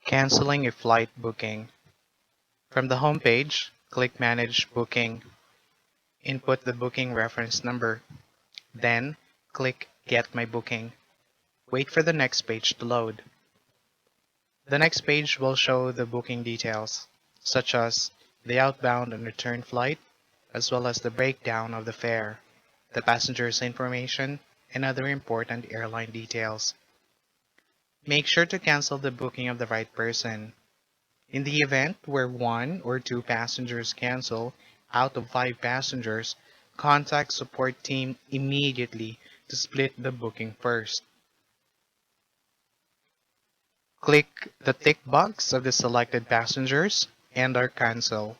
Canceling a flight booking. From the home page, click Manage Booking. Input the booking reference number. Then, click Get My Booking. Wait for the next page to load. The next page will show the booking details, such as the outbound and return flight, as well as the breakdown of the fare, the passenger's information, and other important airline details. Make sure to cancel the booking of the right person. In the event where one or two passengers cancel out of 5 passengers, contact support team immediately to split the booking first. Click the tick box of the selected passengers and or cancel.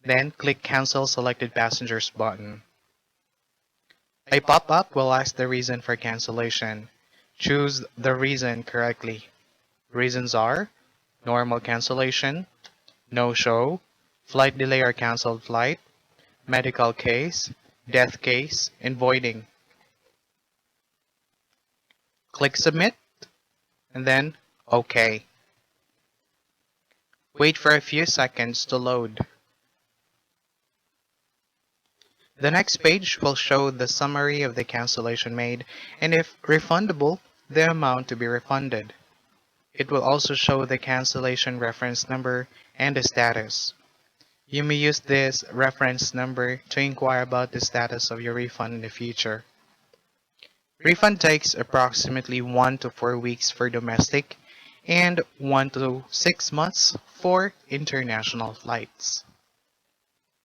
Then click Cancel Selected Passengers button. A pop-up will ask the reason for cancellation. Choose the reason correctly. Reasons are normal cancellation, no-show, flight delay or canceled flight, medical case, death case, and voiding. Click Submit, and then OK. Wait for a few seconds to load. The next page will show the summary of the cancellation made, and if refundable, the amount to be refunded. It will also show the cancellation reference number and the status. You may use this reference number to inquire about the status of your refund in the future. Refund takes approximately 1 to 4 weeks for domestic and 1 to 6 months for international flights.